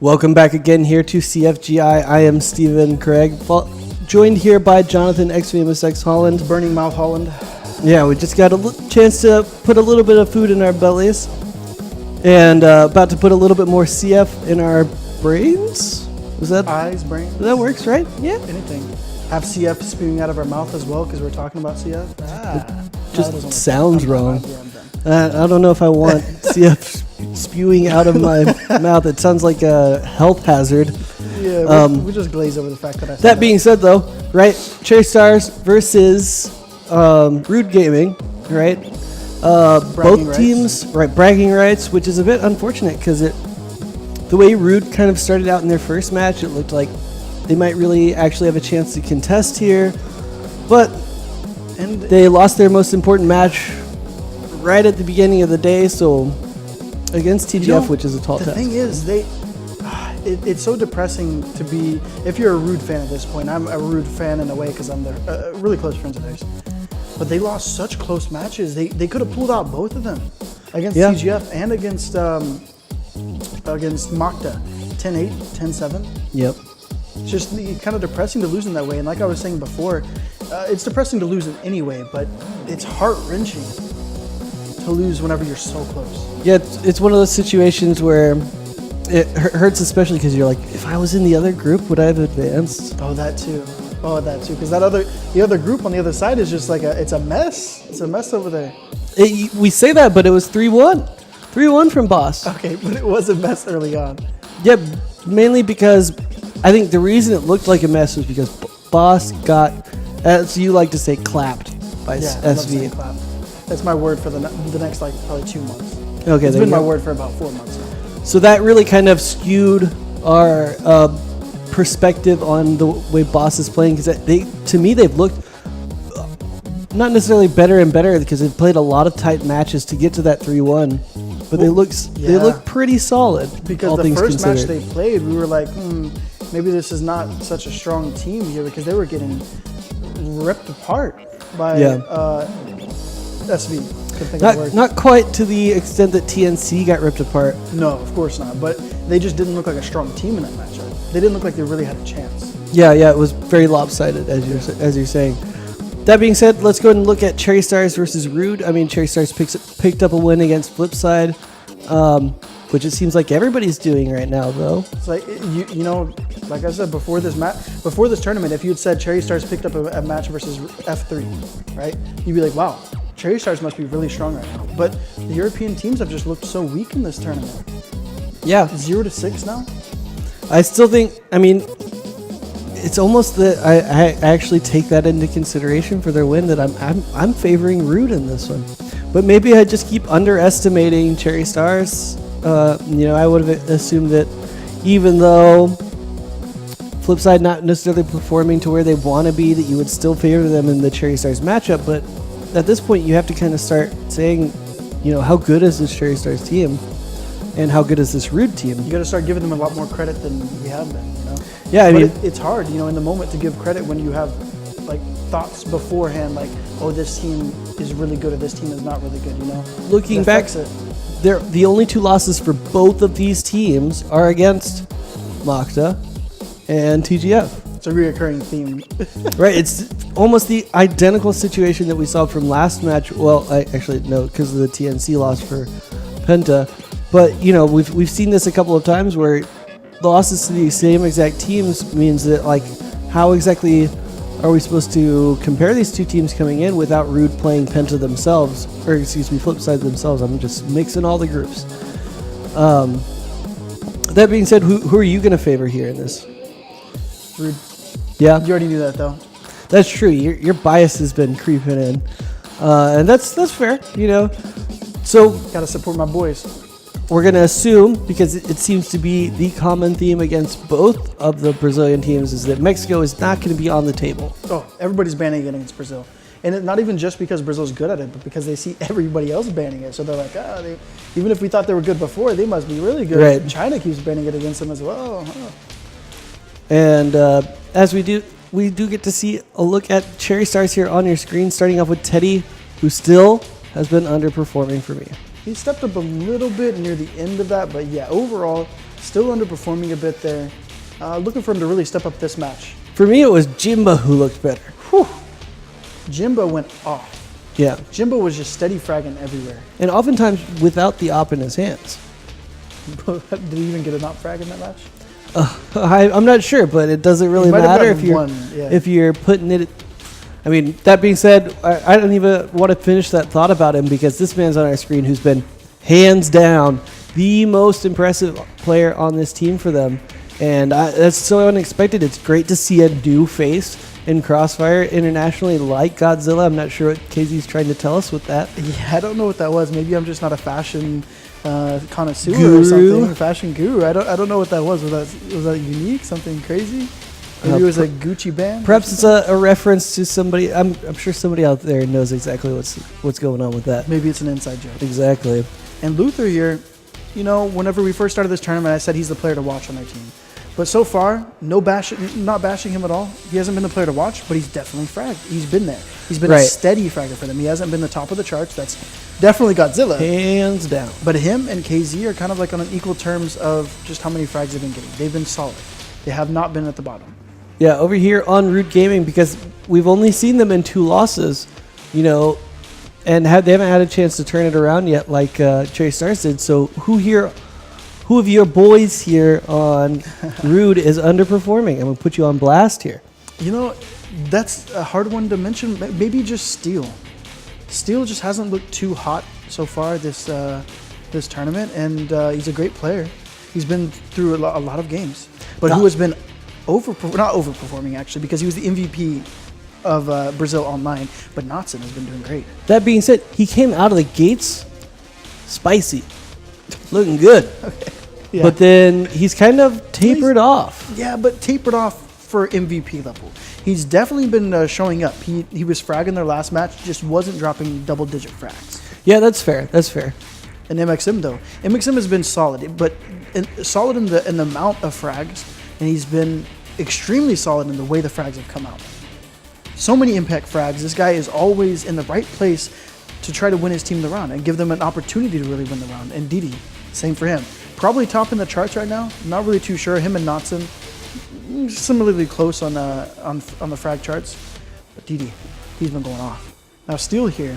Welcome back again here to CFGI. I am Stephen Craig, joined here by Jonathan X Famous X Holland. Burning Mouth Holland. Yeah, we just got a chance to put a little bit of food in our bellies, and about to put a little bit more CF in our brains. Was that eyes, brains? That works, right? Yeah. Anything. Have CF spewing out of our mouth as well because we're talking about CF. Just sounds wrong. I don't know if I want CF spewing out of my mouth. It sounds like a health hazard. Yeah, we just glaze over the fact that I said that. Being said, though, right, CherryStars versus Rude Gaming, right? Both teams, right, bragging rights, which is a bit unfortunate because the way Rude kind of started out in their first match, it looked like they might really actually have a chance to contest here, but they lost their most important match right at the beginning of the day, so against TGF, which is a tall task. The thing is, it's so depressing to be, if you're a Rude fan at this point. I'm a Rude fan in a way because I'm really close friends of theirs. But they lost such close matches. They could have pulled out both of them against TGF and against Makta. 10-8, 10-7. Yep. It's just kind of depressing to lose in that way. And like I was saying before, it's depressing to lose in any way, but it's heart-wrenching to lose whenever you're so close. Yeah, it's one of those situations where it hurts, especially because you're like, if I was in the other group, would I have advanced? Oh, that too. Because the other group on the other side is just like it's a mess. It's a mess over there. We say that, but it was 3-1. 3-1 from Boss. Okay, but it was a mess early on. Yeah, mainly because I think the reason it looked like a mess was because Boss got, as you like to say, clapped by SV. Clapped. That's my word for the next probably 2 months. Okay, it's been my word for about 4 months now. So that really kind of skewed our perspective on the way Boss is playing, because to me they've looked not necessarily better and better because they've played a lot of tight matches to get to that 3-1, but they look pretty solid. Because the first match they played, we were like, maybe this is not such a strong team here, because they were getting ripped apart by SV. Not quite to the extent that TNC got ripped apart. No, of course not. But they just didn't look like a strong team in that matchup. They didn't look like they really had a chance. Yeah, it was very lopsided, as you're saying. That being said, let's go ahead and look at CherryStars versus Rude. I mean, CherryStars picked up a win against Flipside, which it seems like everybody's doing right now, though. It's like, you know, like I said, before this tournament, if you had said CherryStars picked up a match versus F3, right, you'd be like, wow, CherryStars must be really strong right now. But the European teams have just looked so weak in this tournament. Yeah. 0-6 now? I still think, I mean, it's almost that I actually take that into consideration for their win, that I'm favoring Rude in this one. But maybe I just keep underestimating CherryStars. I would have assumed that even though Flipside not necessarily performing to where they want to be, that you would still favor them in the CherryStars matchup. But at this point, you have to kind of start saying, how good is this CherryStars team, and how good is this Rude team? You got to start giving them a lot more credit than we have been. Yeah, I mean, it's hard, in the moment to give credit when you have like thoughts beforehand, like, oh, this team is really good or this team is not really good. Looking back, the only 2 losses for both of these teams are against Makta and TGF. It's a reoccurring theme. Right, it's almost the identical situation that we saw from last match. Well, no, because of the TNC loss for Penta. But, we've seen this a couple of times where losses to the same exact teams means that, like, how exactly are we supposed to compare these 2 teams coming in without Rude playing Penta themselves, or Flipside themselves? I'm just mixing all the groups. That being said, who are you going to favor here in this? Rude. Yeah? You already knew that, though. That's true. Your bias has been creeping in. And that's fair, So gotta support my boys. We're going to assume, because it seems to be the common theme against both of the Brazilian teams, is that Mexico is not going to be on the table. Oh, everybody's banning it against Brazil. And not even just because Brazil's good at it, but because they see everybody else banning it. So they're like, even if we thought they were good before, they must be really good. Right. And China keeps banning it against them as well. And as we do get to see a look at CherryStars here on your screen, starting off with Teddy, who still has been underperforming for me. He stepped up a little bit near the end of that, but yeah, overall, Still underperforming a bit there. Looking for him to really step up this match. For me, it was Jimba who looked better. Whew. Jimba went off. Yeah. Jimba was just steady fragging everywhere. And oftentimes without the op in his hands. Did he even get an op frag in that match? I'm not sure, but it doesn't really might have matter gotten if you're putting it. I mean, that being said, I don't even want to finish that thought about him because this man's on our screen who's been hands down the most impressive player on this team for them. And that's so unexpected. It's great to see a new face in CROSSFIRE internationally like Godzilla. I'm not sure what KZ's trying to tell us with that. Yeah, I don't know what that was. Maybe I'm just not a fashion connoisseur Guru. or something. Fashion guru. I don't know what that was. Was that unique? Something crazy? Maybe it was a Gucci band. Perhaps it's a reference to somebody. I'm sure somebody out there knows exactly what's going on with that. Maybe it's an inside joke. Exactly. And Luther here, you know, whenever we first started this tournament, I said he's the player to watch on our team. But so far, not bashing him at all. He hasn't been the player to watch, but he's definitely fragged. He's been there. He's been a steady fragger for them. He hasn't been the top of the charts. That's definitely Godzilla. Hands down. But him and KZ are kind of like on an equal terms of just how many frags they've been getting. They've been solid. They have not been at the bottom. Yeah, over here on Root Gaming, because we've only seen them in 2 losses, you know, and they haven't had a chance to turn it around yet like CherryStars did. So who of your boys here on Rude is underperforming? I'm going to put you on blast here. You know, that's a hard one to mention. Maybe just Steel. Steel just hasn't looked too hot so far this tournament, and he's a great player. He's been through a lot of games. But who has been not overperforming, actually, because he was the MVP of Brazil Online, but Knotson has been doing great. That being said, he came out of the gates spicy, looking good. Okay. Yeah. But then he's kind of tapered off. Yeah, but tapered off for MVP level. He's definitely been showing up. He was fragging their last match, just wasn't dropping double-digit frags. Yeah, that's fair. That's fair. And MXM though, MXM has been solid, but solid in the amount of frags, and he's been extremely solid in the way the frags have come out. So many impact frags. This guy is always in the right place to try to win his team the round and give them an opportunity to really win the round. And Didi, same for him. Probably top in the charts right now. Not really too sure. Him and Knotson, similarly close on the frag charts. But Didi, he's been going off. Now Steel here,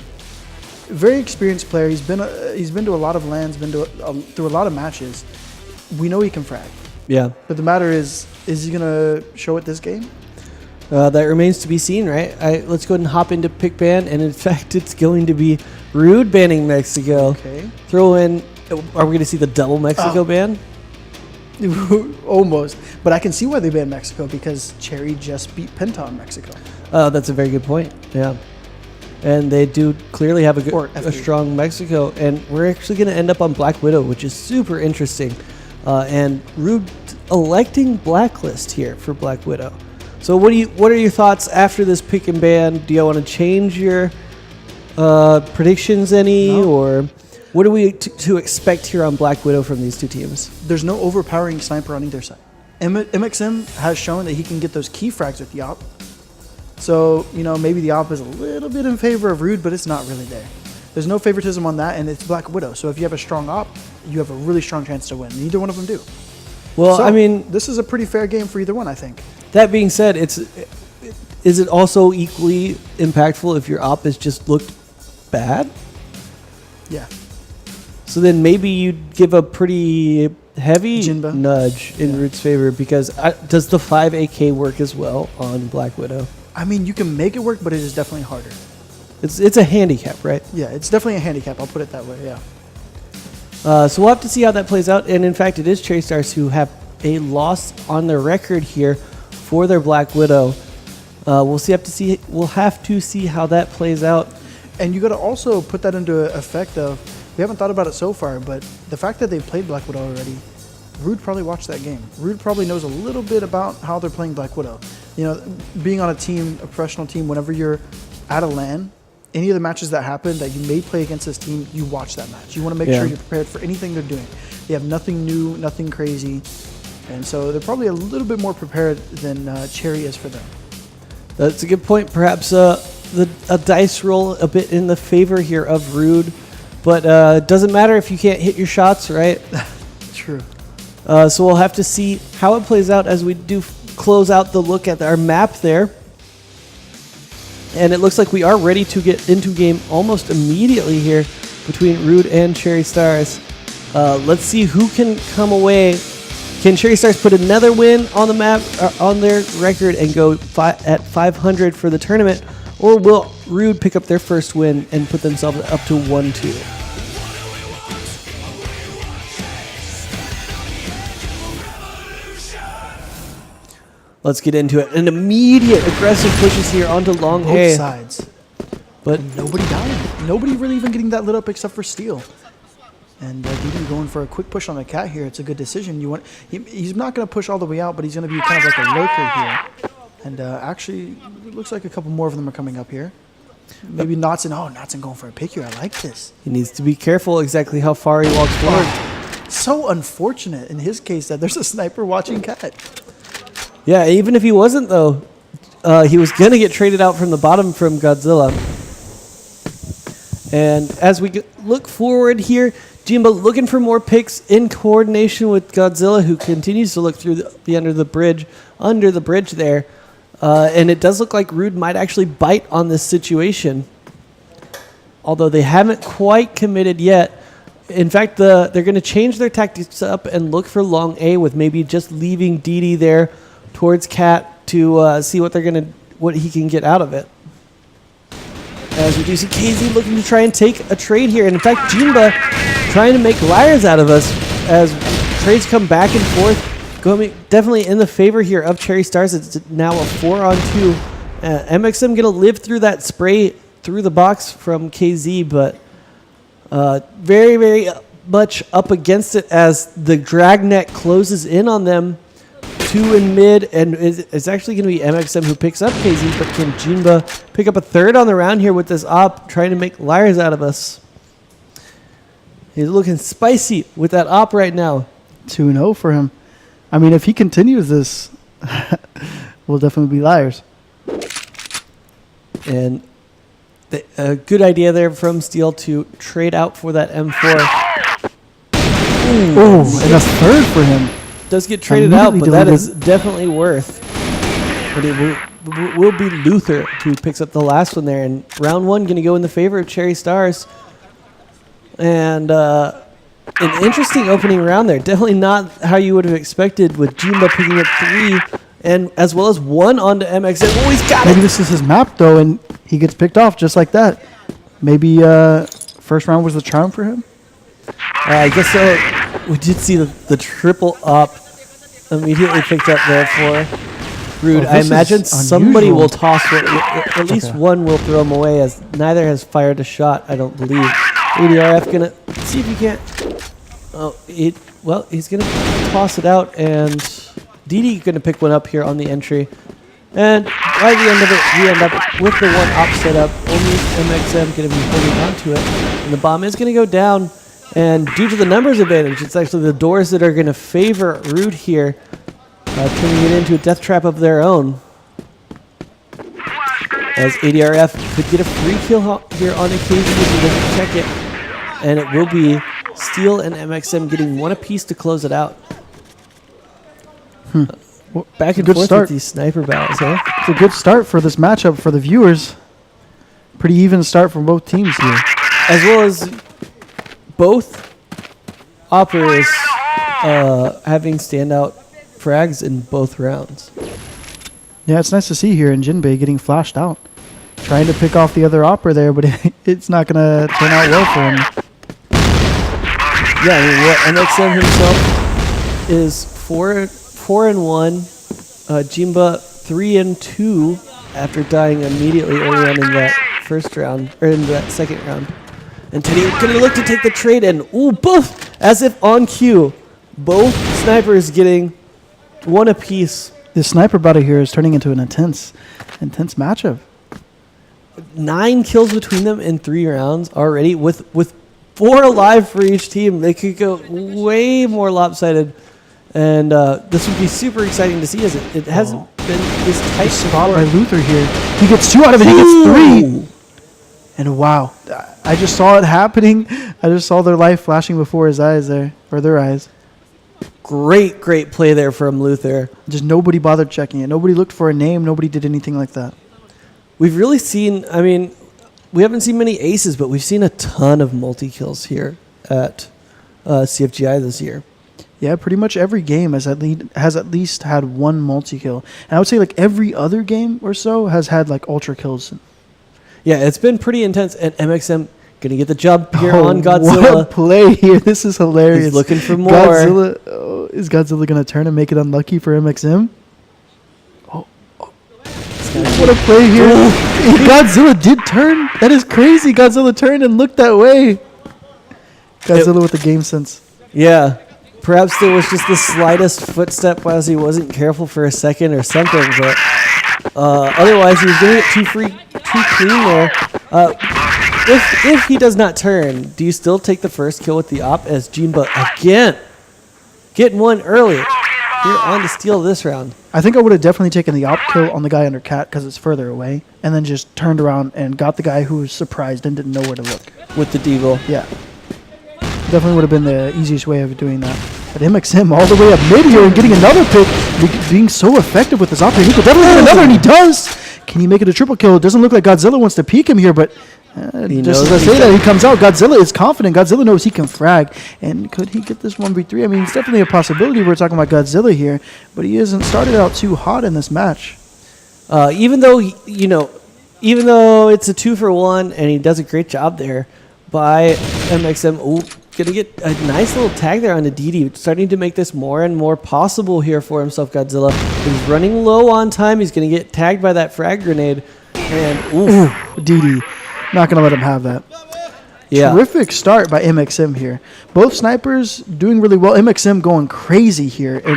very experienced player. He's been to a lot of lands, through a lot of matches. We know he can frag. Yeah. But the matter is he gonna show it this game? That remains to be seen, right? Let's go ahead and hop into pick ban, and in fact, it's going to be Rude banning Mexico. Okay. Throw in. Are we going to see the double Mexico ban? Almost. But I can see why they banned Mexico, because Cherry just beat Penta in Mexico. That's a very good point. Yeah. And they do clearly have a strong Mexico. And we're actually going to end up on Black Widow, which is super interesting. And Rude electing Blacklist here for Black Widow. So what are your thoughts after this pick and ban? Do you want to change your predictions any? No. Or what are we to expect here on Black Widow from these two teams? There's no overpowering sniper on either side. MXM has shown that he can get those key frags with the op. So, you know, maybe the op is a little bit in favor of Rude, but it's not really there. There's no favoritism on that, and it's Black Widow. So if you have a strong op, you have a really strong chance to win. Neither one of them do. Well, so, I mean, this is a pretty fair game for either one, I think. That being said, is it also equally impactful if your op has just looked bad? Yeah. So then maybe you'd give a pretty heavy Jinba nudge in Rude's favor, because does the 5 AK work as well on Black Widow? I mean, you can make it work, but it is definitely harder. It's a handicap, right? Yeah, it's definitely a handicap. I'll put it that way, yeah. So we'll have to see how that plays out. And in fact, it is CherryStars who have a loss on their record here for their Black Widow. We'll have to see how that plays out. And you got to also put that into effect of, we haven't thought about it so far, but the fact that they played Black Widow already, Rude probably watched that game. Rude probably knows a little bit about how they're playing Black Widow. You know, being on a team, a professional team, whenever you're at a LAN, any of the matches that happen that you may play against this team, you watch that match. You want to make sure you're prepared for anything they're doing. They have nothing new, nothing crazy. And so they're probably a little bit more prepared than Cherry is for them. That's a good point. Perhaps a dice roll a bit in the favor here of Rude. But it doesn't matter if you can't hit your shots, right? True. So we'll have to see how it plays out as we do close out the look at our map there. And it looks like we are ready to get into game almost immediately here between Rude and CherryStars. Let's see who can come away. Can CherryStars put another win on the map, on their record, and go at 500 for the tournament? Or will Rude pick up their first win and put themselves up to 1-2? Let's get into it. An immediate aggressive pushes here onto long Both A. sides. But Nobody dying. Nobody really even getting that lit up except for Steel. And Deedee going for a quick push on the cat here. It's a good decision. He's not going to push all the way out, but he's going to be kind of like a lurker here. And actually, it looks like a couple more of them are coming up here. Maybe Knotson. Oh, Knotson going for a pick here. I like this. he needs to be careful exactly how far he walks forward. So unfortunate in his case that there's a sniper watching cat. Yeah, even if he wasn't, though, he was going to get traded out from the bottom from Godzilla. And as we look forward here, Jimba looking for more picks in coordination with Godzilla, who continues to look through the under the bridge there. And it does look like Rude might actually bite on this situation, although they haven't quite committed yet. In fact, they're going to change their tactics up and look for long A, with maybe just leaving Deedee there towards Cat to see what he can get out of it. As we do see KZ looking to try and take a trade here. And in fact, Jimba trying to make liars out of us as trades come back and forth. Definitely in the favor here of CherryStars. It's now a 4-on-2. MXM going to live through that spray through the box from KZ, but very, very much up against it as the dragnet closes in on them. 2 in mid, and it's actually going to be MXM who picks up KZ, but can Jimba pick up a third on the round here with this op, trying to make liars out of us? He's looking spicy with that op right now. 2-0 for him. I mean, if he continues this, we'll definitely be liars. And a good idea there from Steel to trade out for that M4. Oh, and a third for him. Does get traded out, but that is definitely worth. But it will be Luther who picks up the last one there. And round 1 going to go in the favor of CherryStars. And an interesting opening round there. Definitely not how you would have expected, with Jimba picking up 3 and as well as 1 onto MXM. Oh, he's got it! Maybe this is his map, though, and he gets picked off just like that. Maybe first round was the charm for him? I guess so. We did see the triple op immediately picked up there for Rude. I imagine somebody will toss it. At least one will throw him away, as neither has fired a shot, I don't believe. ADRF going to see if he can't. Oh, he's going to toss it out, and Deedee going to pick one up here on the entry. And by the end of it, we end up with the one op set up. Only MXM going to be holding on to it. And the bomb is going to go down. And due to the numbers advantage, it's actually the doors that are going to favor Rude here, turning it into a death trap of their own. As ADRF could get a free kill here on occasion if he doesn't check it. And it will be Steel and MXM getting one apiece to close it out. Back and forth with these sniper battles, huh? It's a good start for this matchup for the viewers. Pretty even start from both teams here. As well as both operators having standout frags in both rounds. Yeah, it's nice to see here in Jinbei getting flashed out. Trying to pick off the other opera there, but it's not going to turn out well for him. Yeah, I mean, MXM himself is 4-1. Jimba 3-2 after dying immediately early on in that first round, or in that second round. And Teddy going to look to take the trade, and both, as if on cue, both snipers getting one apiece. This sniper battle here is turning into an intense matchup. 9 kills between them in 3 rounds already, with 4 alive for each team. They could go way more lopsided, and this would be super exciting to see, as it hasn't been this tight spot by Luther here. He gets 2 out of it. He gets 3. And wow, I just saw it happening. I just saw their life flashing before his eyes there, or their eyes. Great play there from Luther. Just nobody bothered checking it. Nobody looked for a name. Nobody did anything like that. We've really seen, I mean, we haven't seen many aces, but we've seen a ton of multi-kills here at CFGI this year. Yeah, pretty much every game has at least had one multi-kill. And I would say like every other game or so has had like ultra kills. Yeah, it's been pretty intense. And MXM going to get the jump here on Godzilla. What a play here. This is hilarious. He's looking for more. Is Godzilla going to turn and make it unlucky for MXM? What a play here. Godzilla did turn. That is crazy. Godzilla turned and looked that way. Godzilla with the game sense. Yeah. Perhaps there was just the slightest footstep as he wasn't careful for a second or something. But otherwise, he was doing it too clean there. If he does not turn, do you still take the first kill with the op as Jinba again getting one early? You're on to steal this round. I think I would have definitely taken the op kill on the guy under cat because it's further away, and then just turned around and got the guy who was surprised and didn't know where to look. With the deagle. Yeah. Definitely would have been the easiest way of doing that. But MXM all the way up mid here and getting another pick, being so effective with his op. He could definitely get another, and he does. Can he make it a triple kill? It doesn't look like Godzilla wants to peek him here, but just as I say that, he comes out. Godzilla is confident. Godzilla knows he can frag. And could he get this 1v3? I mean, it's definitely a possibility. We're talking about Godzilla here, but he hasn't started out too hot in this match. Even though it's a 2-for-1 and he does a great job there by MXM. Ooh, gonna get a nice little tag there on the DD, starting to make this more and more possible here for himself. Godzilla. He's running low on time. He's gonna get tagged by that frag grenade, and ooh, DD. Not going to let him have that. Yeah. Terrific start by MXM here. Both snipers doing really well. MXM going crazy here. And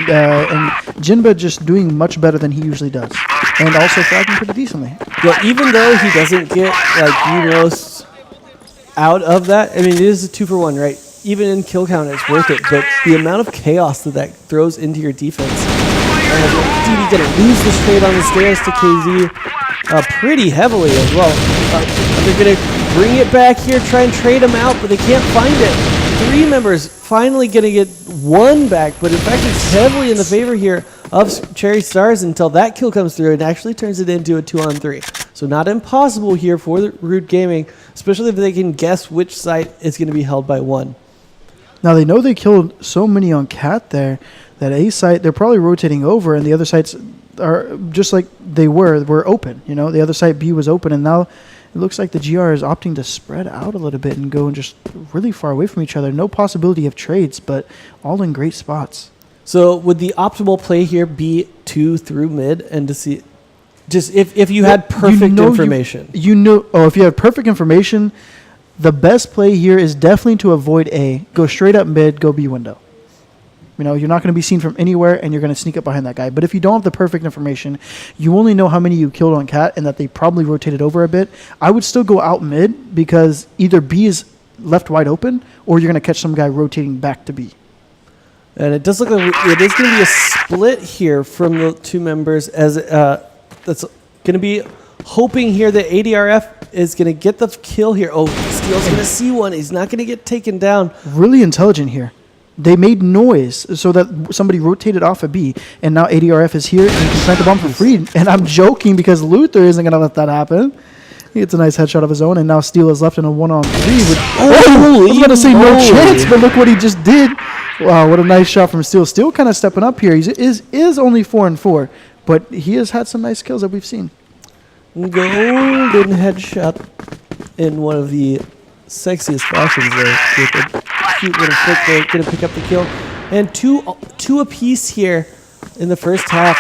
Jinba just doing much better than he usually does. And also fragging pretty decently. Yeah, even though he doesn't get, out of that, I mean, it is a 2-for-1, right? Even in kill count, it's worth it. But the amount of chaos that throws into your defense. DD going to lose this trade on the stairs to KZ. Pretty heavily as well. They're going to bring it back here, try and trade him out, but they can't find it. 3 members finally going to get 1 back, but in fact it's heavily in the favor here of CherryStars until that kill comes through and actually turns it into a 2-on-3. So not impossible here for the Rude Gaming, especially if they can guess which site is going to be held by 1. Now they know they killed so many on Cat there that A site, they're probably rotating over, and the other sites are just like they were open. You know, the other site B was open, and now it looks like the GR is opting to spread out a little bit and go and just really far away from each other. No possibility of trades, but all in great spots. So would the optimal play here be 2 through mid and to see, just if you had perfect information? If you had perfect information, the best play here is definitely to avoid A, go straight up mid, go B window. You know, you're not going to be seen from anywhere, and you're going to sneak up behind that guy. But if you don't have the perfect information, you only know how many you killed on Cat and that they probably rotated over a bit. I would still go out mid because either B is left wide open or you're going to catch some guy rotating back to B. And it does look like it is going to be a split here from the 2 members as that's going to be hoping here that ADRF is going to get the kill here. Oh, Steel's going to see one. He's not going to get taken down. Really intelligent here. They made noise so that somebody rotated off a B, and now ADRF is here and he can plant the bomb for free. And I'm joking because Luther isn't going to let that happen. He gets a nice headshot of his own, and now Steel is left in a 1-on-3. I was going to say no chance, but look what he just did. Wow, what a nice shot from Steel. Steel kind of stepping up here. He is only 4-4, but he has had some nice kills that we've seen. Golden headshot in one of the sexiest fashions there. With a cute little flick there, going to pick up the kill. And two apiece here in the first half.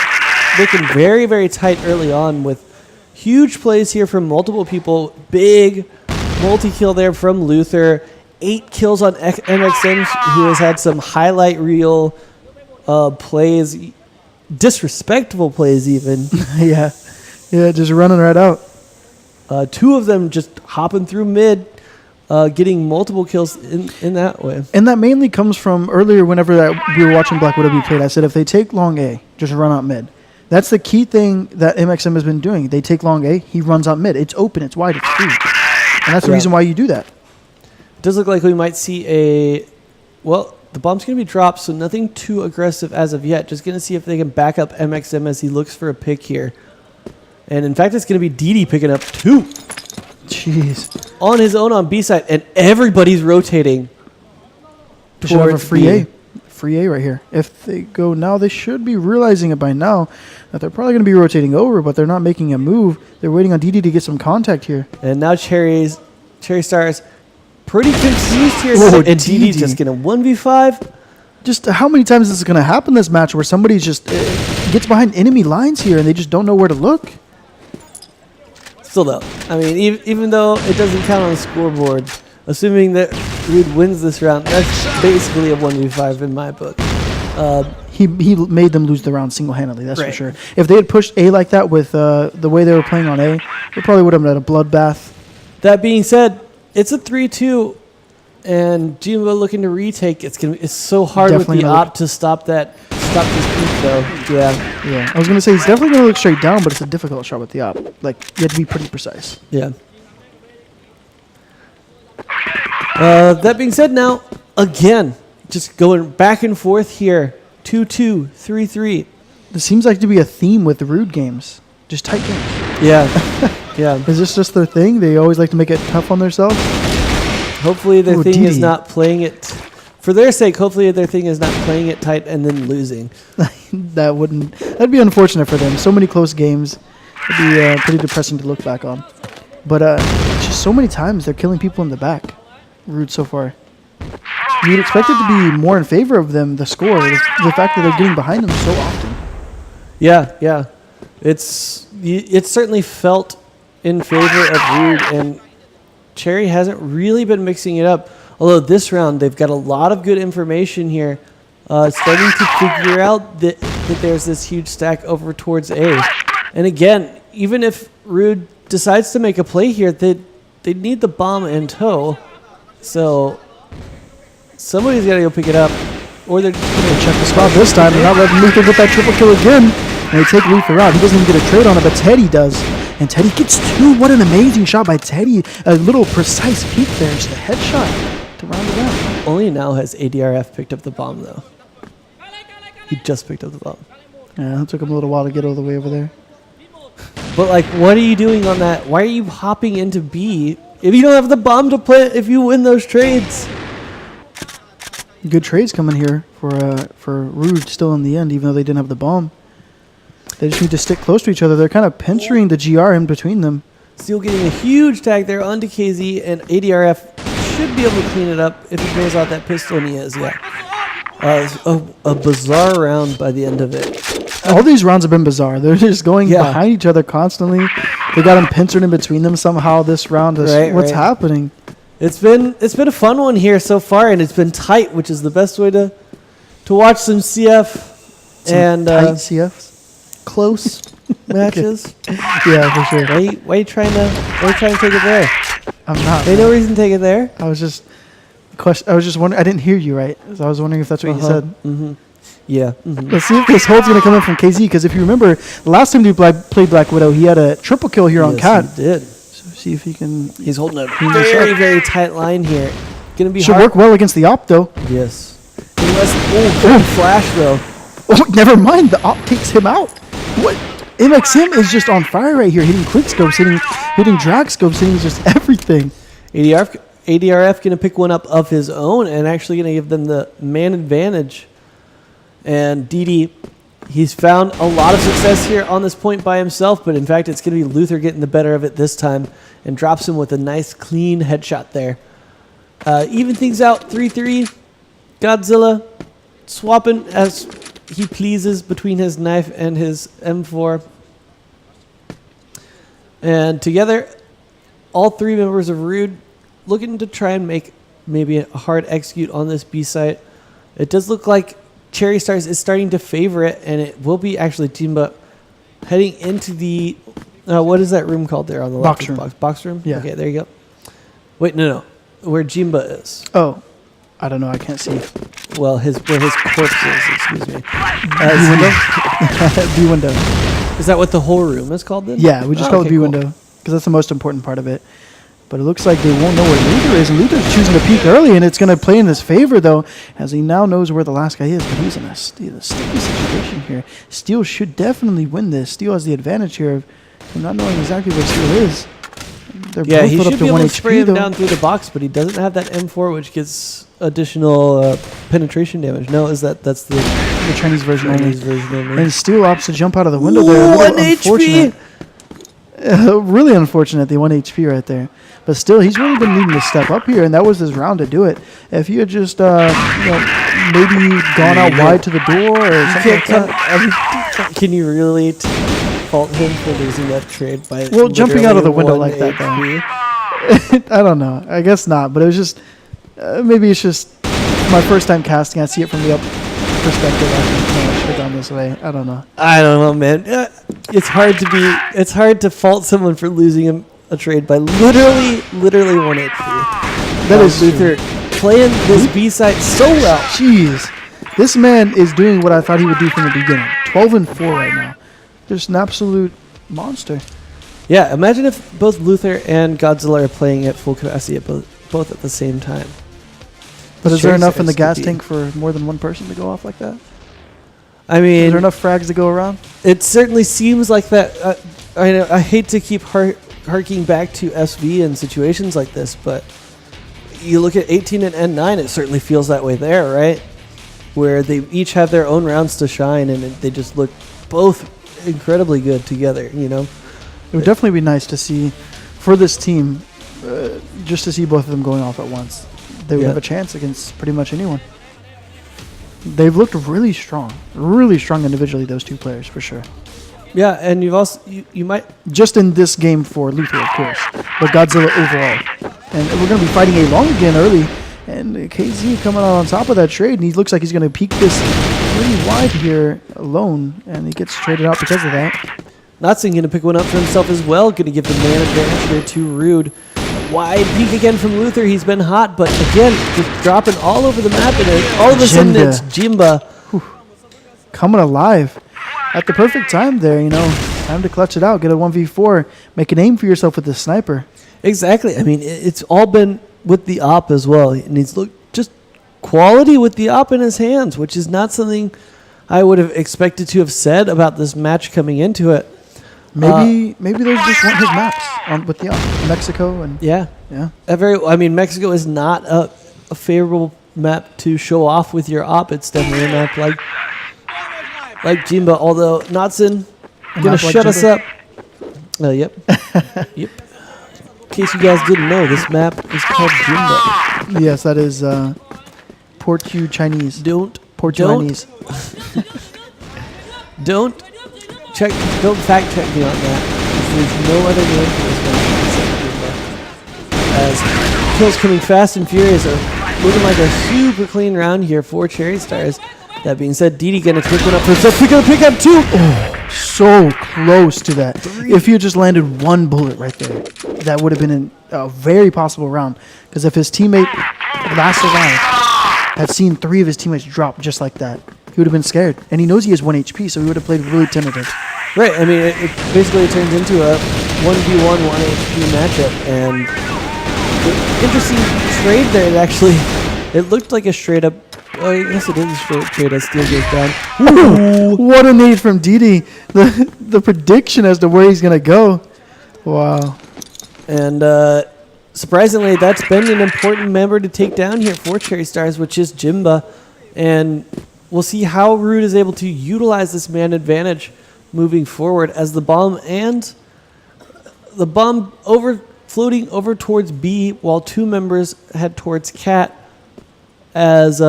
Looking very, very tight early on with huge plays here from multiple people. Big multi-kill there from Luther. 8 kills on MXM, who has had some highlight reel plays. Disrespectful plays even. Yeah, just running right out. 2 of them just hopping through mid. Getting multiple kills in that way. And that mainly comes from earlier whenever we were watching Black Widow be played. I said if they take long A, just run out mid. That's the key thing that MXM has been doing. They take long A, he runs out mid. It's open, it's wide, it's free. And that's the reason why you do that. It does look like we might see a... Well, The bomb's going to be dropped, so nothing too aggressive as of yet. Just going to see if they can back up MXM as he looks for a pick here. And in fact, it's going to be DD picking up 2. Jeez. On his own on B side, and everybody's rotating. They should have a towards free B. A. Free A right here. If they go now, they should be realizing it by now that they're probably going to be rotating over, but they're not making a move. They're waiting on DD to get some contact here. And now CherryStars pretty confused here. Whoa, And DD's just going to 1v5. Just how many times is this going to happen this match where somebody just gets behind enemy lines here and they just don't know where to look? Still though, I mean, even though it doesn't count on the scoreboard, assuming that Rude wins this round, that's basically a 1v5 in my book. He made them lose the round single-handedly, that's for Right. sure. If they had pushed A like that with the way they were playing on A, they probably would have had a bloodbath. That being said, it's a 3-2, and Jimbo looking to retake. It's so hard Definitely with the gonna op to stop this peak though. Yeah, Yeah, I was going to say he's definitely going to look straight down, but it's a difficult shot with the op. Like, you have to be pretty precise. yeah. That being said, now again, just going back and forth here. 2-2, 3-3. There seems like to be a theme with the Rude games. Just tight games. Yeah, yeah. Is this just their thing? They always like to make it tough on themselves? Hopefully their Ooh, thing is DD. not playing it. For their sake, hopefully their thing is not playing it tight and then losing. That'd be unfortunate for them. So many close games. It'd be pretty depressing to look back on. But just so many times they're killing people in the back. Rude so far. You'd expect it to be more in favor of them, the score, the fact that they're getting behind them so often. Yeah, yeah. It's certainly felt in favor of Rude, and Cherry hasn't really been mixing it up. Although this round, they've got a lot of good information here. Starting to figure out that there's this huge stack over towards A. And again, even if Rude decides to make a play here, they need the bomb in tow. So somebody's got to go pick it up. Or they're going They check the spot this time and not letting Luther get that triple kill again. And they take Luther out. He doesn't even get a trade on it, but Teddy does. And Teddy gets 2. What an amazing shot by Teddy. A little precise peek there. Just a headshot to round it out. Only now has ADRF picked up the bomb, though. He just picked up the bomb. Yeah, it took him a little while to get all the way over there. But, like, what are you doing on that? Why are you hopping into B if you don't have the bomb to plant if you win those trades? Good trades coming here for Rude still in the end, even though they didn't have the bomb. They just need to stick close to each other. They're kind of pinchering the GR in between them. Still getting a huge tag there onto KZ, and ADRF should be able to clean it up if he throws out that pistol, and he is, yeah. A bizarre round by the end of it. All these rounds have been bizarre. They're just going Yeah. behind each other constantly. They got them pincered in between them somehow this round. What's happening? It's been a fun one here so far, and it's been tight, which is the best way to watch some CF and tight CFs. close matches. Yeah, for sure. Why you trying to take it there? I'm not. Ain't no reason to take it there. I was just wondering. I didn't hear you right. So I was wondering if that's what you said. Mm-hmm. Yeah. Mm-hmm. Let's see if this hold's going to come in from KZ, because if you remember, the last time he played Black Widow, he had a triple kill here on Cat. He did. So see if he can. He's holding a Clean this very, up. very tight line here. Gonna be Should hard. work well against the op, though. Yes. Unless, good flash though. Oh, never mind. The op takes him out. What? MXM is just on fire right here, hitting quick scopes, hitting drag scopes, hitting just everything. ADRF going to pick one up of his own and actually going to give them the man advantage. And DD, he's found a lot of success here on this point by himself, but in fact, it's going to be Luther getting the better of it this time and drops him with a nice, clean headshot there. Even things out, 3-3. Godzilla swapping as he pleases between his knife and his M4. And together, all 3 members of Rude looking to try and make maybe a hard execute on this B site. It does look like CherryStars is starting to favor it, and it will be actually Jimba heading into the what is that room called there on the Box left? room. Box room? Yeah. Okay, there you go. Wait, no. Where Jimba is. Oh, I don't know. I can't see. Well, where his corpse is, excuse me. B window. B window. Is that what the whole room is called then? Yeah, we just call it okay, B cool. window because that's the most important part of it. But it looks like they won't know where Luther is. And Luther's choosing to peek early, and it's going to play in his favor, though, as he now knows where the last guy is. But he's in a sticky situation here. Steel should definitely win this. Steel has the advantage here of not knowing exactly where Steel is. They're both he put should up to be able 1 to spray HP, him though. down through the box, but he doesn't have that M4, which gets additional penetration damage. No, that's the Chinese version Chinese only. version only. And Steel opts to jump out of the window there. A little 1 unfortunate. HP! Really unfortunate, the 1 HP right there. But still, he's really been needing to step up here, and that was his round to do it. If you had just, maybe gone out wide to the door or something like that. Can you really fault him for losing that trade by Jumping out of the window literally like that, 1 HP? I don't know. I guess not, but it was just, maybe it's just my first time casting. I see it from the up perspective. I should have gone this way. I don't know. I don't know, man. It's hard to fault someone for losing a trade by literally 1 HP. That is Luther playing this B side so well. Jeez. This man is doing what I thought he would do from the beginning. 12-4 right now. Just an absolute monster. Yeah, imagine if both Luther and Godzilla are playing at full capacity at both at the same time. But is there enough in the CherryStars gas could be- tank for more than one person to go off like that? I mean, Is there enough frags to go around? it certainly seems like that. I hate to keep harking back to SV in situations like this, but you look at 18 and N9, it certainly feels that way there, right? Where they each have their own rounds to shine, and they just look both incredibly good together, you know? It would definitely be nice to see, for this team, just to see both of them going off at once. They would have a chance against pretty much anyone. They've looked really strong individually, those two players, for sure. Yeah, and you've also, you might... Just in this game for Luther, of course, but Godzilla overall. And we're going to be fighting A long again early, and KZ coming out on top of that trade, and he looks like he's going to peek this really wide here alone, and he gets traded out because of that. Notson going to pick one up for himself as well, going to give the man advantage here to Rude. Wide peek again from Luther. He's been hot, but again, just dropping all over the map, and all of a sudden it's Jimba. Coming alive at the perfect time there, time to clutch it out, get a 1v4, make a name for yourself with the sniper. Exactly. I mean, it's all been with the op as well, and he's just quality with the op in his hands, which is not something I would have expected to have said about this match coming into it. Maybe those just weren't his maps with the op. Mexico and yeah. Mexico is not a favorable map to show off with your op. It's definitely a map like Jimba, although Notson gonna shut us up. Yep. Yep. In case you guys didn't know, this map is called Jimba. Yes, that is Portu Chinese. Don't Chinese. Don't fact check me on that. There's no other name for this map except Jimba. As kills coming fast and furious are looking like a super clean round here for CherryStars. That being said, Didi gonna pick one up for himself. He's gonna pick up 2. Oh, so close to that. 3. If you just landed 1 bullet right there, that would have been a very possible round. Because if his teammate last alive had seen 3 of his teammates drop just like that, he would have been scared. And he knows he has 1 HP, so he would have played really tentative. Right. I mean, it basically turns into a 1v1 1 HP matchup, and interesting trade there. It looked like a straight up. Oh, I guess it is a straight trade as Steel goes down. Ooh, what a nade from Didi. The prediction as to where he's going to go. Wow. And surprisingly, that's been an important member to take down here for CherryStars, which is Jimba. And we'll see how Rude is able to utilize this man advantage moving forward as the bomb floating over towards B while 2 members head towards Cat. As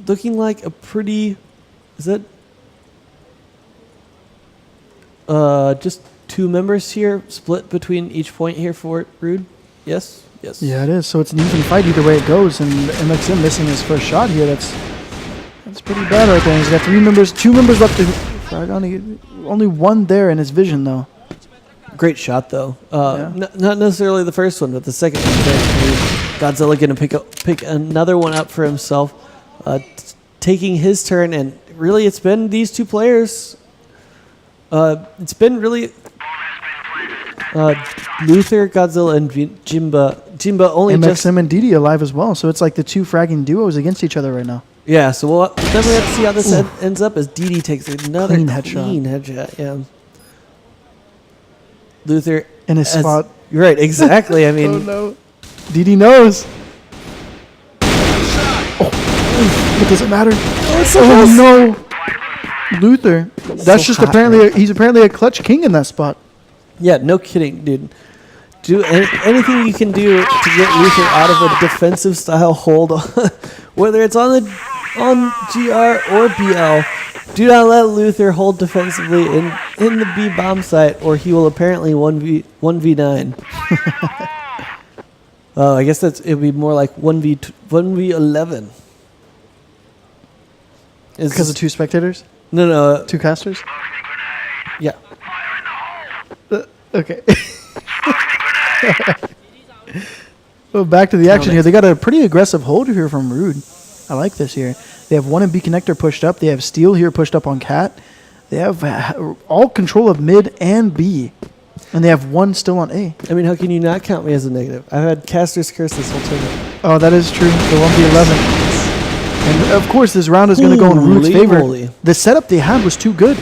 looking like a pretty, is it just 2 members here split between each point here for Rude? Yes. Yeah, it is. So it's an even fight either way it goes, and MXM missing his first shot here. That's pretty bad right there. He's got 2 members left to frag. Only 1 there in his vision though. Great shot though. Not necessarily the first one, but the second one. Godzilla going to pick another one up for himself, taking his turn, and really it's been these 2 players. It's been really Luther, Godzilla, and Jimba. Jimba only just... MXM and DD alive as well, so it's like the two fragging duos against each other right now. Yeah, so we'll definitely have to see how this ends up as DD takes another clean headshot. Yeah. Luther... In his spot. Right, exactly. I mean... Oh, no. DD knows. Oh, it doesn't matter. Oh, no. Luther. That's so just apparently... He's apparently a clutch king in that spot. Yeah, no kidding, dude. Do anything you can do to get Luther out of a defensive style hold, whether it's on GR or BL. Do not let Luther hold defensively in the B bomb site, or he will apparently 1v9. I guess it would be more like 1v11. Because of two spectators? No. Two casters? Yeah. Okay. Well, back to the action here. They got a pretty aggressive hold here from Rude. I like this here. They have one in B connector pushed up. They have Steel here pushed up on Cat. They have all control of mid and B. And they have one still on A. I mean, how can you not count me as a negative? I've had Caster's Curse this whole tournament. Oh, that is true. The 1v11. And, of course, this round is going to go in Rude's favor. Holy. The setup they had was too good.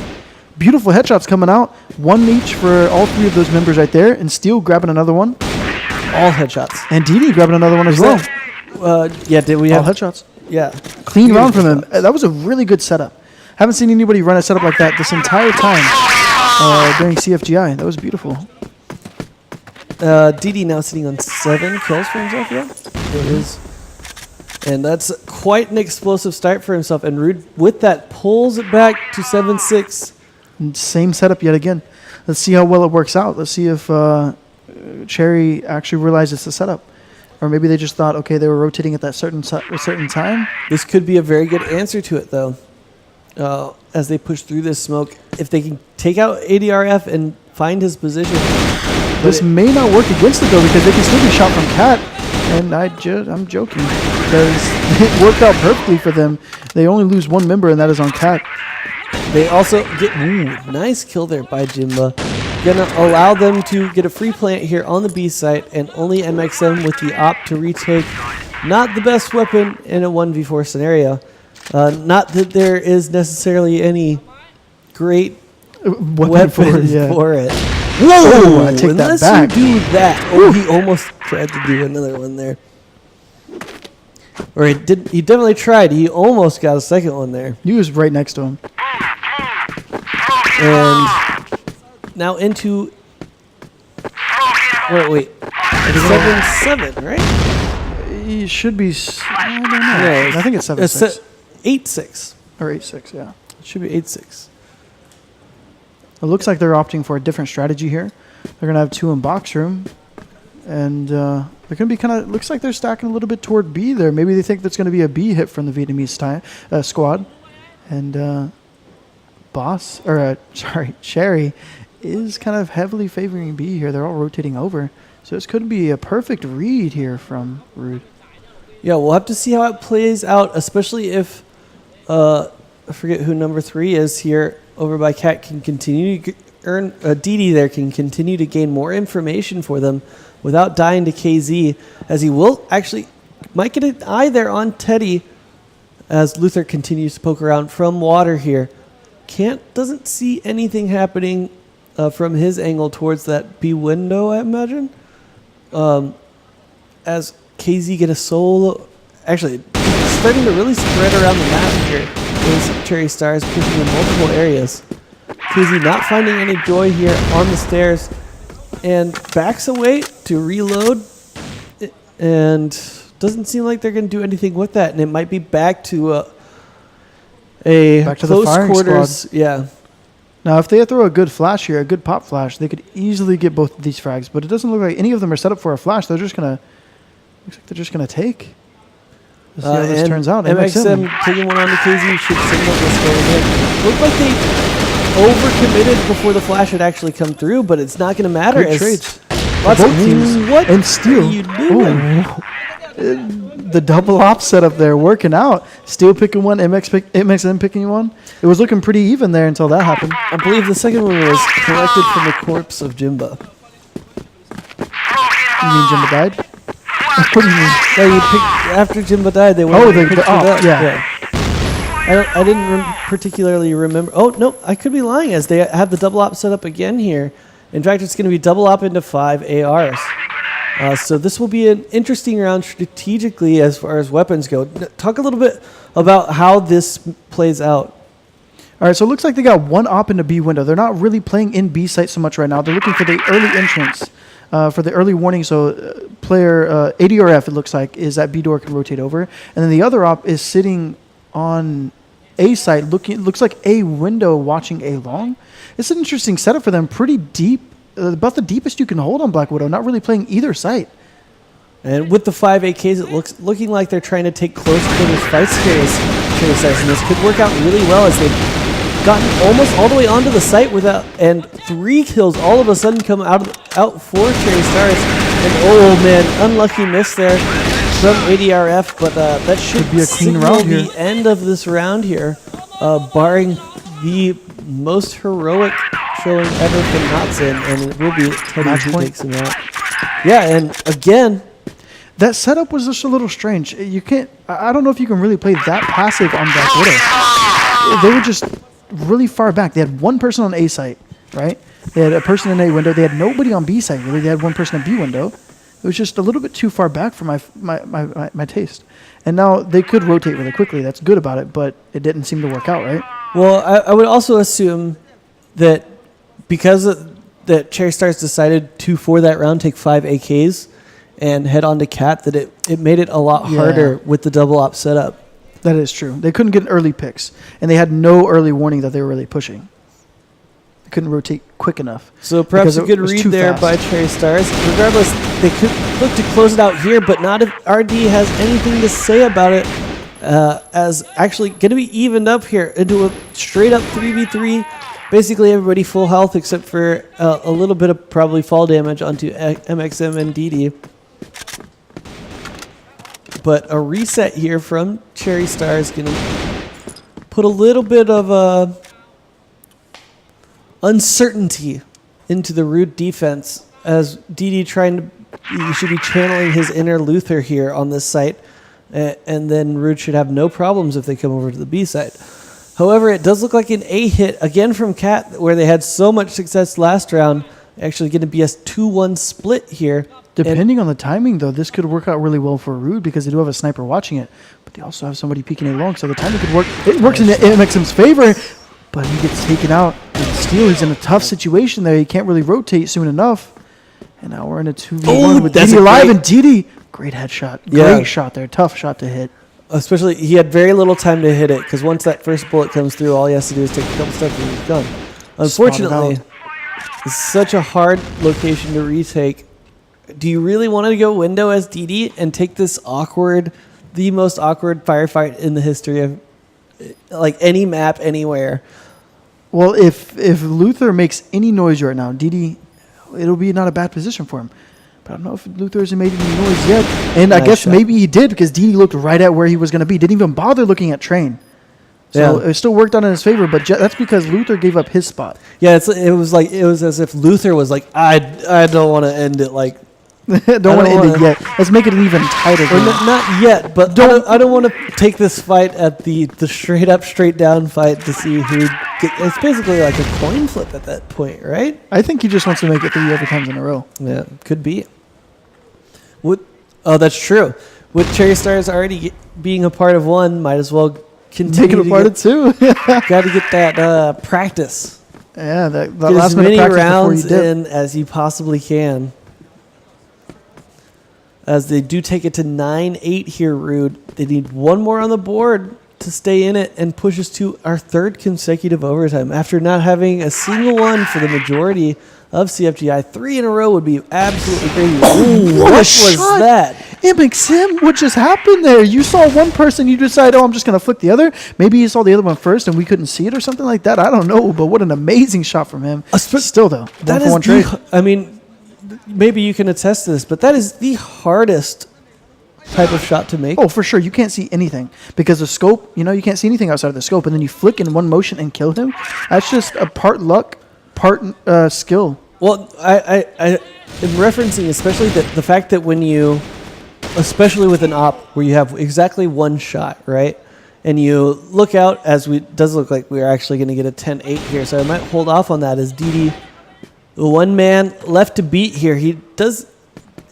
Beautiful headshots coming out. One each for all three of those members right there. And Steel grabbing another one. All headshots. And DD grabbing another one as well. Yeah, did we have... All headshots. Yeah. Clean round from him. That was a really good setup. Haven't seen anybody run a setup like that this entire time during CFGI. That was beautiful. DD now sitting on 7 kills for himself, yeah? It is. And that's quite an explosive start for himself. And Rude, with that, pulls it back to 7-6. Same setup yet again. Let's see how well it works out. Let's see if Cherry actually realizes the setup. Or maybe they just thought, okay, they were rotating at that certain time. This could be a very good answer to it, though. As they push through this smoke, if they can take out ADRF and find his position. This may not work against it, though, because they can still be shot from Cat. And I'm joking, because it worked out perfectly for them. They only lose one member, and that is on Cat. They also get... nice kill there by Jimba. Gonna allow them to get a free plant here on the B site, and only MXM with the op to retake. Not the best weapon in a 1v4 scenario. Not that there is necessarily any great weapon for it. Whoa! I take Unless that back. you do that. Oh, he almost tried to do another one there. Or he did. He definitely tried. He almost got a second one there. He was right next to him. And now into... Wait. 7-7, right? He should be... I don't know. I think it's 7-6. 8-6. Or 8-6, yeah. It should be 8-6. It looks like they're opting for a different strategy here. They're going to have 2 in box room. And they're going to be kind of... Looks like they're stacking a little bit toward B there. Maybe they think that's going to be a B hit from the Vietnamese squad. And Cherry is kind of heavily favoring B here. They're all rotating over. So this could be a perfect read here from Rude. Yeah, we'll have to see how it plays out, especially if... I forget who number 3 is here. Over by Cat can continue to earn... DD there can continue to gain more information for them without dying to KZ, as he will actually... Might get an eye there on Teddy as Luther continues to poke around from water here. Doesn't see anything happening from his angle towards that B window, I imagine. As KZ get a solo... Actually, starting to really spread around the map here. Is CherryStars pushing in multiple areas. KZ not finding any joy here on the stairs. And backs away to reload. And doesn't seem like they're going to do anything with that. And it might be back to close quarters. Squad. Yeah. Now, if they throw a good flash here, a good pop flash, they could easily get both of these frags. But it doesn't look like any of them are set up for a flash. They're just going to... Looks like they're just going to take. Let's see how this turns out. MXM taking one on the KZ should signal this go ahead. Looked like they overcommitted before the flash had actually come through, but it's not going to matter. Great trades. Lots both of teams. What and Steel. are you doing? The double op setup there working out. Steel picking one, MXM picking one. It was looking pretty even there until that happened. I believe the second one was collected from the corpse of Jimba. You mean Jimba died? What do you mean? Yeah, you picked after Jimba died. They went and picked it up. Yeah. I didn't particularly remember. Oh no, I could be lying. As they have the double op set up again here. In fact, it's going to be double op into 5 ARs. So this will be an interesting round strategically as far as weapons go. Talk a little bit about how this plays out. All right, so it looks like they got one op in the B window. They're not really playing in B site so much right now. They're looking for the early entrance, for the early warning. So player ADRF, it looks like, is that B door can rotate over. And then the other op is sitting on A site, looks like A window watching A long. It's an interesting setup for them. Pretty deep, about the deepest you can hold on Black Widow. Not really playing either site. And with the 5 AKs, it looking like they're trying to take close quarters fights here as CherryStars, and this could work out really well as they've gotten almost all the way onto the site without, and 3 kills all of a sudden come out for CherryStars. And oh man, unlucky miss there from ADRF, but that should be a clean round here. The end of this round here, barring the most heroic showing ever from Natsun, and it will be Teddy who takes him out. Yeah, and again, that setup was just a little strange. You can't. I don't know if you can really play that passive on Black Widow. They were just really far back. They had one person on A site, right? They had a person in A window. They had nobody on B site, really. They had one person in B window. It was just a little bit too far back for my taste. And now they could rotate really quickly. That's good about it, but it didn't seem to work out, right? Well, I would also assume that because that CherryStars decided to, for that round, take 5 AKs and head on to Cat, that it made it a lot harder with the double op setup. That is true. They couldn't get early picks, and they had no early warning that they were really pushing. They couldn't rotate quick enough. So perhaps a good read there by CherryStars. Regardless, they could look to close it out here, but not if RD has anything to say about it, as actually going to be evened up here into a straight-up 3v3. Basically, everybody full health except for a little bit of probably fall damage onto MXM and DD. But a reset here from CherryStars going to put a little bit of uncertainty into the Rude defense, as DD you should be channeling his inner Luther here on this site, and then Rude should have no problems if they come over to the B site. However, it does look like an A hit again from Cat, where they had so much success last round. Actually going to be a 2-1 split here. Depending on the timing, though, this could work out really well for Rude because they do have a sniper watching it, but they also have somebody peeking it long, so the timing could work. It works in MXM's favor, but he gets taken out with Steel. He's in a tough situation there. He can't really rotate soon enough. And now we're in a 2v1 with DD alive, and DD, great headshot. Great shot there. Tough shot to hit. Especially, he had very little time to hit it, because once that first bullet comes through, all he has to do is take a couple steps and he's done. Unfortunately, it's such a hard location to retake. Do you really want to go window as DD and take this the most awkward firefight in the history of like any map anywhere? Well, if Luther makes any noise right now, DD, it'll be not a bad position for him. But I don't know if Luther hasn't made any noise yet. And I guess maybe he did, because DD looked right at where he was going to be. Didn't even bother looking at Train. So it still worked out in his favor, but that's because Luther gave up his spot. Yeah, it was as if Luther was like, I don't want to end it like. don't want to end it yet. Let's make it an even tighter game. Not yet, but I don't want to take this fight at the straight down fight to see who. It's basically like a coin flip at that point, right? I think he just wants to make it 3 overtimes in a row. Yeah, could be. That's true. With CherryStars already being a part of one, might as well continue make it a part of 2. Got to get that practice. Yeah, that get last as minute many practice rounds before you dip. in as you possibly can. As they do take it to 9-8 here, Rude. They need one more on the board to stay in it and push us to our 3rd consecutive overtime. After not having a single one for the majority of CFGI, 3 in a row would be absolutely crazy. Ooh, what was that? MXM, what just happened there? You saw one person, you decide, I'm just going to flick the other. Maybe you saw the other one first and we couldn't see it or something like that. I don't know, but what an amazing shot from him. Still, though, that is trade. I mean, maybe you can attest to this, but that is the hardest type of shot to make. Oh, for sure. You can't see anything because the scope, you can't see anything outside of the scope, and then you flick in one motion and kill him. That's just a part luck, part skill. Well, I am referencing especially the fact that when you, especially with an op where you have exactly one shot, right? And you look out, it does look like we're actually going to get a 10-8 here, so I might hold off on that as DD, the one man left to beat here. He does,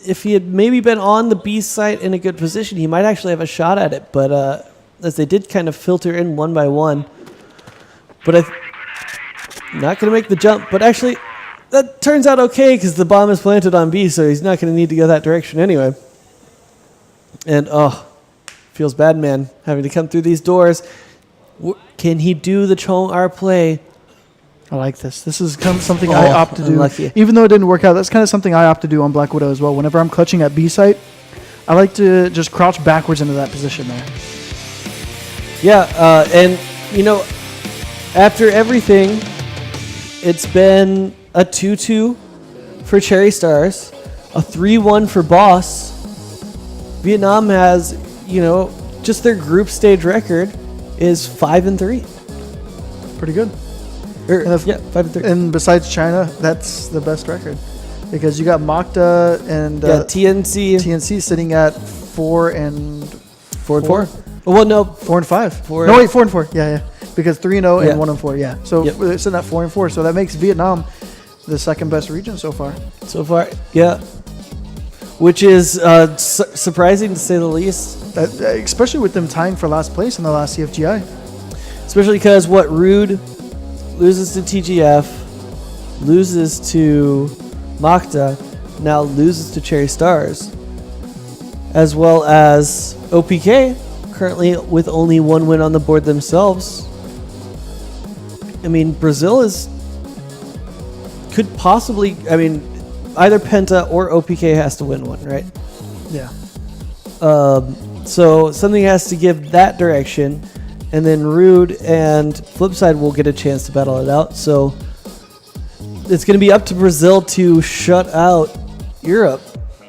if he had maybe been on the B site in a good position, he might actually have a shot at it, but as they did kind of filter in one by one. But not going to make the jump, but actually that turns out okay because the bomb is planted on B, so he's not going to need to go that direction anyway. And, feels bad, man, having to come through these doors. Can he do the Chong R play? I like this. This is something I opt to do. Unlucky. Even though it didn't work out, that's kind of something I opt to do on Black Widow as well. Whenever I'm clutching at B site, I like to just crouch backwards into that position there. Yeah, and, after everything, it's been a 2-2 for CherryStars, a 3-1 for Boss. Vietnam has, just their group stage record is 5-3. Pretty good. 5-3. And besides China, that's the best record. Because you got Makta and TNC sitting at 4-4. Well, no, 4-5. 4. No, wait, 4-4. Yeah. Because 3-0 and 1-4. Yeah. So Yep. it's sitting at 4-4. So that makes Vietnam the second best region so far. Yeah. Which is surprising to say the least. Especially with them tying for last place in the last CFGI. Especially because Rude loses to TGF, loses to Makta, now loses to CherryStars, as well as OPK, currently with only one win on the board themselves. I mean, Brazil could possibly, either Penta or OPK has to win one, right? Yeah. So something has to give that direction, and then Rude and Flipside will get a chance to battle it out. So it's going to be up to Brazil to shut out Europe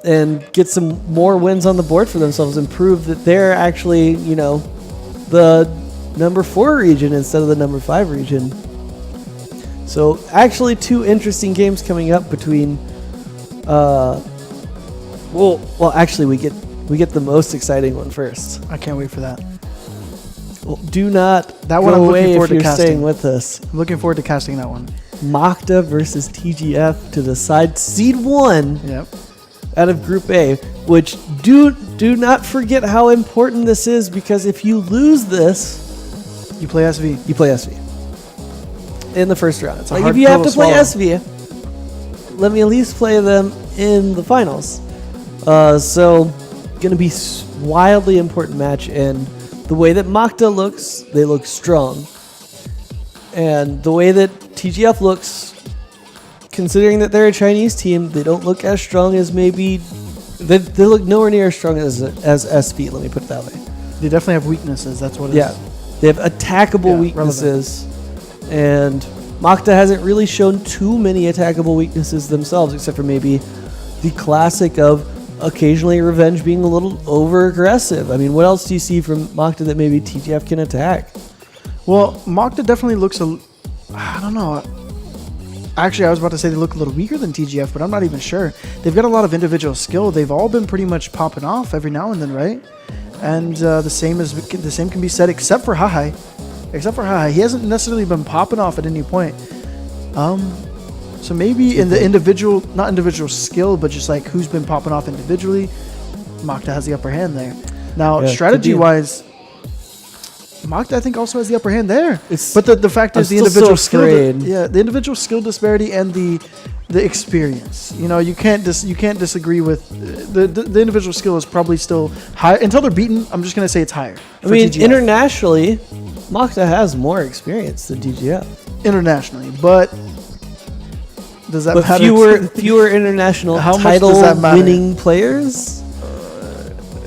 and get some more wins on the board for themselves and prove that they're actually, the number 4 region instead of the number 5 region. So actually 2 interesting games coming up between actually we get the most exciting one first. I can't wait for that. Well, do not that one go I'm away looking forward if you're to casting. staying with us. I'm looking forward to casting that one. Makta versus TGF to decide seed 1 Yep. out of Group A, which do not forget how important this is, because if you lose this, You play SV. you play SV in the first round. It's a like, hard if you have pill to to play swallow. SV, let me at least play them in the finals. So going to be wildly important match, and the way that Makta looks, they look strong. And the way that TGF looks, considering that they're a Chinese team, they don't look as strong as maybe... They look nowhere near as strong as SV, let me put it that way. They definitely have weaknesses. That's what it Yeah. is. They have attackable weaknesses. And Makta hasn't really shown too many attackable weaknesses themselves, except for maybe the classic of occasionally Revenge being a little over-aggressive. I mean, what else do you see from Makta that maybe TGF can attack? Well, Makta definitely looks I don't know. Actually, I was about to say they look a little weaker than TGF, but I'm not even sure. They've got a lot of individual skill. They've all been pretty much popping off every now and then, right? And the same can be said except for Hahai. He hasn't necessarily been popping off at any point. So maybe in the not individual skill, but just like who's been popping off individually, Makta has the upper hand there. Now, strategy-wise, Makta, I think, also has the upper hand there. But the fact is, the individual skill, the individual skill disparity and the experience. You can't disagree with the individual skill is probably still high until they're beaten. I'm just gonna say it's higher. I mean, internationally, Makta has more experience than TGF. Internationally, but does that matter? Fewer international title-winning players.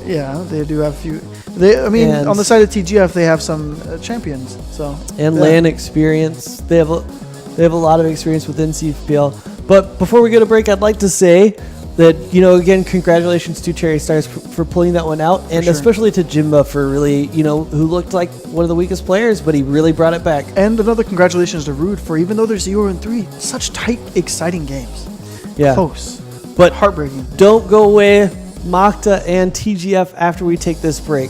Yeah, they do have few. On the side of TGF, they have some champions. LAN experience. They have a lot of experience within CFPL. But before we go to break, I'd like to say that, again, congratulations to CherryStars for pulling that one out, and sure. especially to Jimba for really, who looked like one of the weakest players, but he really brought it back. And another congratulations to Rude for, even though they're 0-3, such tight, exciting games. Yeah. Close. But heartbreaking. Don't go away, Makta and TGF, after we take this break.